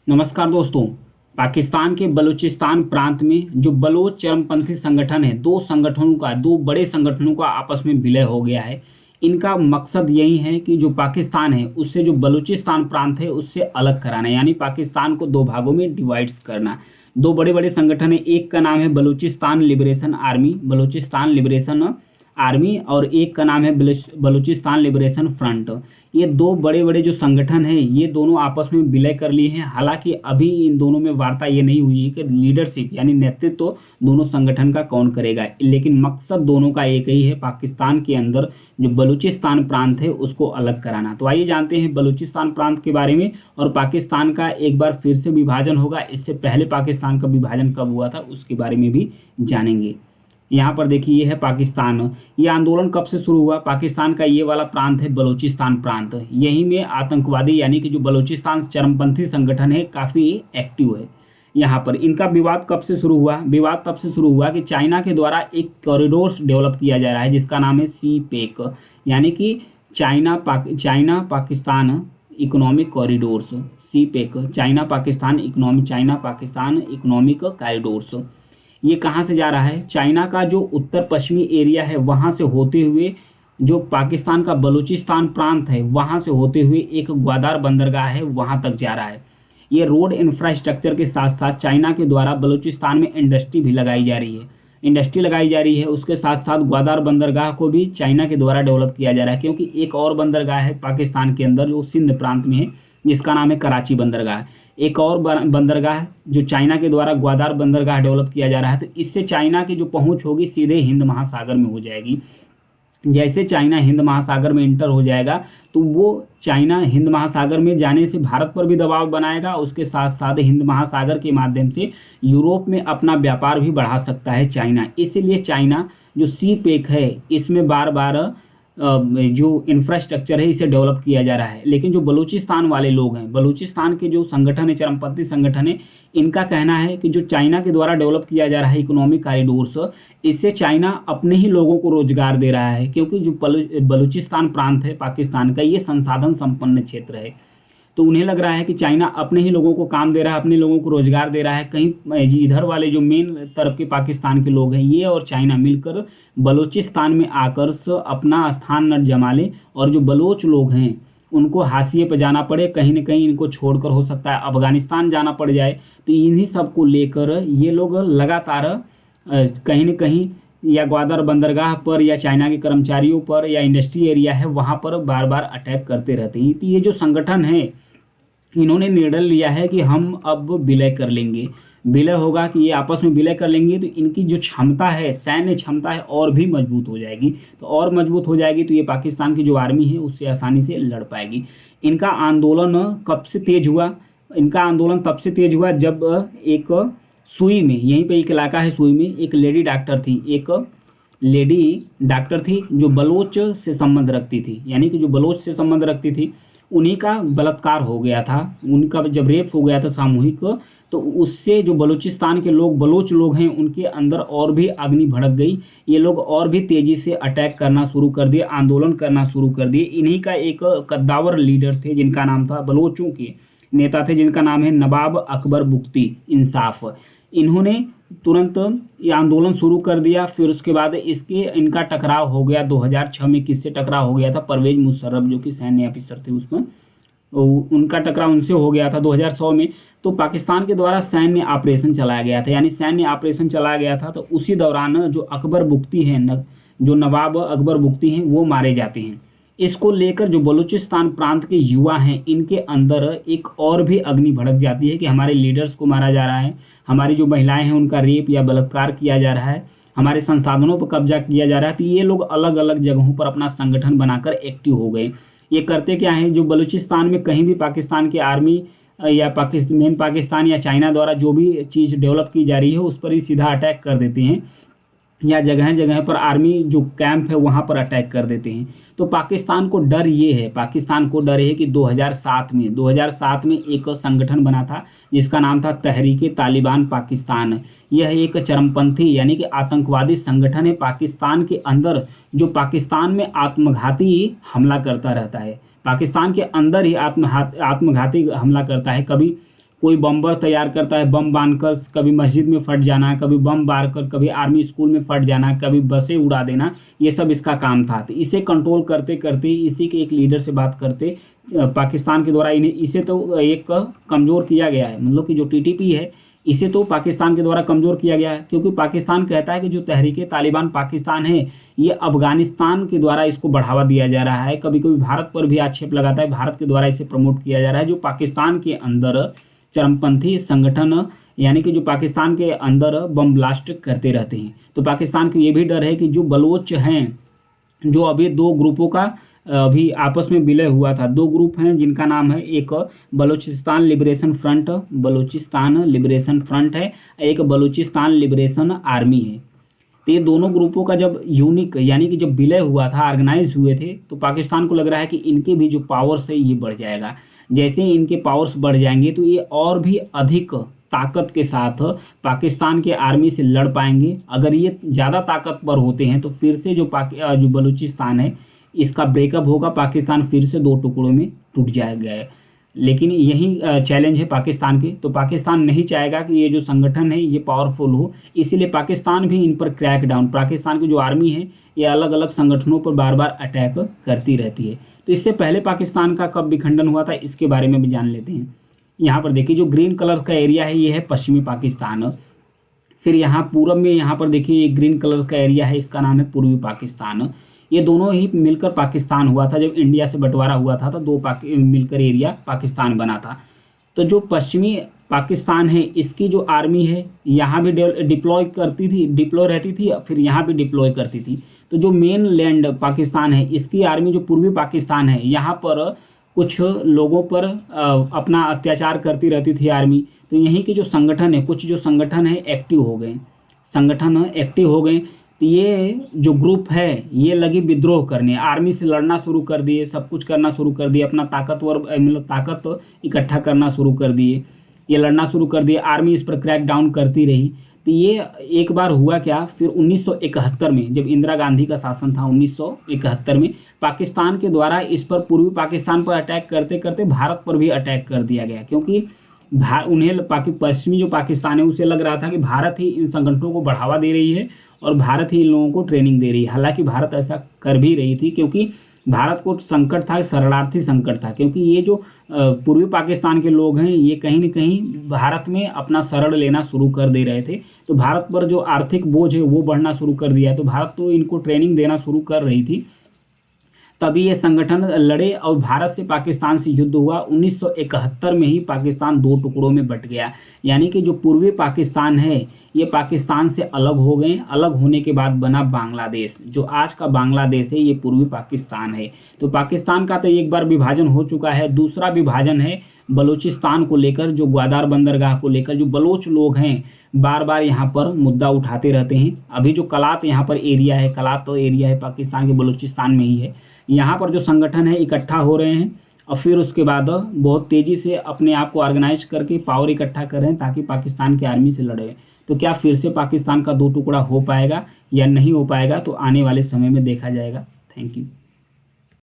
नमस्कार दोस्तों। पाकिस्तान के बलूचिस्तान प्रांत में जो बलोच चरमपंथी संगठन है, दो बड़े संगठनों का आपस में विलय हो गया है। इनका मकसद यही है कि जो पाकिस्तान है उससे जो बलूचिस्तान प्रांत है उससे अलग कराना, यानी पाकिस्तान को दो भागों में डिवाइड्स करना। दो बड़े बड़े संगठन है, एक का नाम है बलूचिस्तान लिबरेशन आर्मी और एक का नाम है बलूचिस्तान लिबरेशन फ्रंट। ये दो बड़े बड़े जो संगठन हैं ये दोनों आपस में विलय कर लिए हैं। हालांकि अभी इन दोनों में वार्ता ये नहीं हुई है कि लीडरशिप यानी नेतृत्व तो दोनों संगठन का कौन करेगा, लेकिन मकसद दोनों का एक ही है, पाकिस्तान के अंदर जो बलूचिस्तान प्रांत है उसको अलग कराना। तो आइए जानते हैं बलूचिस्तान प्रांत के बारे में, और पाकिस्तान का एक बार फिर से विभाजन होगा, इससे पहले पाकिस्तान का विभाजन कब हुआ था उसके बारे में भी जानेंगे। यहाँ पर देखिए ये है पाकिस्तान। ये आंदोलन कब से शुरू हुआ? पाकिस्तान का ये वाला प्रांत है बलूचिस्तान प्रांत, यहीं में आतंकवादी यानी कि जो बलूचिस्तान चरमपंथी संगठन है काफ़ी एक्टिव है। यहाँ पर इनका विवाद कब से शुरू हुआ? विवाद तब से शुरू हुआ कि चाइना के द्वारा एक कॉरिडोर्स डेवलप किया जा रहा है जिसका नाम है सी पेक, यानी कि China Pakistan economic corridors. CPEC China Pakistan economic corridors. ये कहाँ से जा रहा है? चाइना का जो उत्तर पश्चिमी एरिया है वहाँ से होते हुए जो पाकिस्तान का बलूचिस्तान प्रांत है वहाँ से होते हुए एक ग्वादार बंदरगाह है वहाँ तक जा रहा है। ये रोड इंफ्रास्ट्रक्चर के साथ साथ चाइना के द्वारा बलूचिस्तान में इंडस्ट्री भी लगाई जा रही है। उसके साथ साथ ग्वादार बंदरगाह को भी चाइना के द्वारा डेवलप किया जा रहा है, क्योंकि एक और बंदरगाह है पाकिस्तान के अंदर जो सिंध प्रांत में है जिसका नाम है कराची बंदरगाह। एक और बंदरगाह जो चाइना के द्वारा ग्वादार बंदरगाह डेवलप किया जा रहा है, तो इससे चाइना की जो पहुंच होगी सीधे हिंद महासागर में हो जाएगी। जैसे चाइना हिंद महासागर में इंटर हो जाएगा तो वो चाइना हिंद महासागर में जाने से भारत पर भी दबाव बनाएगा, उसके साथ साथ हिंद महासागर के माध्यम से यूरोप में अपना व्यापार भी बढ़ा सकता है चाइना। इसलिए चाइना जो सी पेक है इसमें बार बार जो इंफ्रास्ट्रक्चर है इसे डेवलप किया जा रहा है। लेकिन जो बलूचिस्तान वाले लोग हैं, बलूचिस्तान के जो संगठन है, चरमपंथी संगठन है, इनका कहना है कि जो चाइना के द्वारा डेवलप किया जा रहा है इकोनॉमिक कॉरिडोर्स, इससे चाइना अपने ही लोगों को रोजगार दे रहा है, क्योंकि जो बलूचिस्तान प्रांत है पाकिस्तान का ये संसाधन संपन्न क्षेत्र है। तो उन्हें लग रहा है कि चाइना अपने ही लोगों को काम दे रहा है, अपने लोगों को रोजगार दे रहा है। कहीं इधर वाले जो मेन तरफ के पाकिस्तान के लोग हैं ये और चाइना मिलकर बलूचिस्तान में आकर अपना स्थान न जमा लें, और जो बलोच लोग हैं उनको हाशिए पर जाना पड़े, कहीं ना कहीं इनको छोड़कर हो सकता है अफगानिस्तान जाना पड़ जाए। तो इन्हीं सबको लेकर ये लोग लगातार कहीं ना कहीं या ग्वादर बंदरगाह पर या चाइना के कर्मचारियों पर या इंडस्ट्री एरिया है वहाँ पर बार बार अटैक करते रहते हैं। तो ये जो संगठन है इन्होंने निर्णय लिया है कि हम अब विलय कर लेंगे। विलय होगा कि ये आपस में विलय कर लेंगे तो इनकी जो क्षमता है, सैन्य क्षमता है, और भी मजबूत हो जाएगी। तो और मजबूत हो जाएगी तो ये पाकिस्तान की जो आर्मी है उससे आसानी से लड़ पाएगी। इनका आंदोलन कब से तेज हुआ? इनका आंदोलन तब से तेज हुआ जब एक सुई में, यहीं पे एक इलाका है सुई में, एक लेडी डॉक्टर थी जो बलोच से संबंध रखती थी, यानी कि जो बलोच से संबंध रखती थी उन्हीं का बलात्कार हो गया था। उनका जब रेप हो गया था सामूहिक, तो उससे जो बलूचिस्तान के लोग, बलोच लोग हैं, उनके अंदर और भी अग्नि भड़क गई। ये लोग और भी तेजी से अटैक करना शुरू कर दिए, आंदोलन करना शुरू कर दिए। इन्हीं का एक कद्दावर लीडर थे जिनका नाम था, बलोचों के नेता थे जिनका नाम है नवाब अकबर बुख्ती इंसाफ। इन्होंने तुरंत ये आंदोलन शुरू कर दिया। फिर उसके बाद इनका टकराव हो गया 2006 में। किससे टकराव हो गया था? परवेज मुशर्रफ जो कि सैन्य ऑफिसर थे उसमें, उनका टकराव उनसे हो गया था 2006 में। तो पाकिस्तान के द्वारा सैन्य ऑपरेशन चलाया गया था, यानी सैन्य ऑपरेशन चलाया गया था। तो उसी दौरान जो अकबर बुख्ती हैं, जो नवाब अकबर बुख्ती हैं, वो मारे जाते हैं। इसको लेकर जो बलूचिस्तान प्रांत के युवा हैं इनके अंदर एक और भी अग्नि भड़क जाती है कि हमारे लीडर्स को मारा जा रहा है, हमारी जो महिलाएं हैं उनका रेप या बलात्कार किया जा रहा है, हमारे संसाधनों पर कब्जा किया जा रहा है। तो ये लोग अलग अलग जगहों पर अपना संगठन बनाकर एक्टिव हो गए। ये करते क्या है, जो बलूचिस्तान में कहीं भी पाकिस्तान की आर्मी या पाकिस्तान या चाइना द्वारा जो भी चीज़ डेवलप की जा रही है उस पर ही सीधा अटैक कर देते हैं, या जगह जगह पर आर्मी जो कैंप है वहाँ पर अटैक कर देते हैं। तो पाकिस्तान को डर है कि 2007 में एक संगठन बना था जिसका नाम था तहरीक तालिबान पाकिस्तान। यह एक चरमपंथी यानी कि आतंकवादी संगठन है पाकिस्तान के अंदर, जो पाकिस्तान में आत्मघाती हमला करता रहता है। पाकिस्तान के अंदर ही आत्मघाती हमला करता है। कभी कोई बम्बर तैयार करता है, बम बांधकर कभी मस्जिद में फट जाना, कभी बम बांधकर कभी आर्मी स्कूल में फट जाना, कभी बसें उड़ा देना, ये सब इसका काम था। तो इसे कंट्रोल करते करते इसी के एक लीडर से बात करते पाकिस्तान के द्वारा इसे तो एक कमज़ोर किया गया है, मतलब कि जो टीटीपी है इसे तो पाकिस्तान के द्वारा कमज़ोर किया गया है, क्योंकि पाकिस्तान कहता है कि जो तहरीके तालिबान पाकिस्तान है ये अफगानिस्तान के द्वारा इसको बढ़ावा दिया जा रहा है। कभी कभी भारत पर भी आक्षेप लगाता है, भारत के द्वारा इसे प्रमोट किया जा रहा है, जो पाकिस्तान के अंदर चरमपंथी संगठन यानी कि जो पाकिस्तान के अंदर बम ब्लास्ट करते रहते हैं। तो पाकिस्तान को ये भी डर है कि जो बलोच हैं, जो अभी दो ग्रुपों का अभी आपस में विलय हुआ था, दो ग्रुप हैं जिनका नाम है, एक बलूचिस्तान लिबरेशन फ्रंट है, एक बलूचिस्तान लिबरेशन आर्मी है। तो ये दोनों ग्रुपों का जब यूनिक यानी कि जब विलय हुआ था, ऑर्गेनाइज हुए थे, तो पाकिस्तान को लग रहा है कि इनके भी जो पावर्स है ये बढ़ जाएगा। जैसे ही इनके पावर्स बढ़ जाएंगे तो ये और भी अधिक ताकत के साथ पाकिस्तान के आर्मी से लड़ पाएंगे। अगर ये ज़्यादा ताकतवर होते हैं तो फिर से जो बलूचिस्तान है इसका ब्रेकअप होगा, पाकिस्तान फिर से दो टुकड़ों में टूट जाएगा। लेकिन यही चैलेंज है पाकिस्तान के, तो पाकिस्तान नहीं चाहेगा कि ये जो संगठन है ये पावरफुल हो, इसीलिए पाकिस्तान भी इन पर क्रैक डाउन, पाकिस्तान की जो आर्मी है ये अलग अलग संगठनों पर बार बार अटैक करती रहती है। तो इससे पहले पाकिस्तान का कब विखंडन हुआ था इसके बारे में भी जान लेते हैं। यहाँ पर देखिए जो ग्रीन कलर का एरिया है ये है पश्चिमी पाकिस्तान, फिर यहाँ पूरब में यहाँ पर देखिए ये ग्रीन कलर का एरिया है, इसका नाम है पूर्वी पाकिस्तान। ये दोनों ही मिलकर पाकिस्तान हुआ था, जब इंडिया से बंटवारा हुआ था तो दो मिलकर एरिया पाकिस्तान बना था। तो जो पश्चिमी पाकिस्तान है इसकी जो आर्मी है यहाँ भी डिप्लॉय रहती थी, फिर यहाँ भी डिप्लॉय करती थी। तो जो मेन लैंड पाकिस्तान है इसकी आर्मी जो पूर्वी पाकिस्तान है यहाँ पर कुछ लोगों पर अपना अत्याचार करती रहती थी आर्मी। तो यहीं के जो संगठन है, कुछ जो संगठन है एक्टिव हो गए, तो ये जो ग्रुप है ये लगी विद्रोह करने, आर्मी से लड़ना शुरू कर दिए, सब कुछ करना शुरू कर दिए, अपना ताकत इकट्ठा करना शुरू कर दिए, ये लड़ना शुरू कर दिए, आर्मी इस पर क्रैक डाउन करती रही। तो ये एक बार हुआ क्या, फिर 1971 में जब इंदिरा गांधी का शासन था 1971 में पाकिस्तान के द्वारा इस पर पूर्वी पाकिस्तान पर अटैक करते करते भारत पर भी अटैक कर दिया गया, क्योंकि उन्हें पश्चिमी जो पाकिस्तान है उसे लग रहा था कि भारत ही इन संगठनों को बढ़ावा दे रही है और भारत ही इन लोगों को ट्रेनिंग दे रही है। हालांकि भारत ऐसा कर भी रही थी, क्योंकि भारत को संकट था, शरणार्थी संकट था, क्योंकि ये जो पूर्वी पाकिस्तान के लोग हैं ये कहीं न कहीं भारत में अपना शरण लेना शुरू कर दे रहे थे। तो भारत पर जो आर्थिक बोझ है वो बढ़ना शुरू कर दिया, तो भारत तो इनको ट्रेनिंग देना शुरू कर रही थी। तभी ये संगठन लड़े और भारत से पाकिस्तान से युद्ध हुआ। 1971 में ही पाकिस्तान दो टुकड़ों में बट गया, यानी कि जो पूर्वी पाकिस्तान है ये पाकिस्तान से अलग हो गए। अलग होने के बाद बना बांग्लादेश, जो आज का बांग्लादेश है ये पूर्वी पाकिस्तान है। तो पाकिस्तान का तो एक बार विभाजन हो चुका है, दूसरा विभाजन है बलूचिस्तान को लेकर, जो ग्वादर बंदरगाह को लेकर। जो बलोच लोग हैं बार बार यहाँ पर मुद्दा उठाते रहते हैं। अभी जो कलात यहाँ पर एरिया है, कलात तो एरिया है पाकिस्तान के बलूचिस्तान में ही है, यहाँ पर जो संगठन है इकट्ठा हो रहे हैं और फिर उसके बाद बहुत तेज़ी से अपने आप को ऑर्गेनाइज करके पावर इकट्ठा कर रहे हैं ताकि पाकिस्तान की आर्मी से लड़े। तो क्या फिर से पाकिस्तान का दो टुकड़ा हो पाएगा या नहीं हो पाएगा, तो आने वाले समय में देखा जाएगा। Thank you.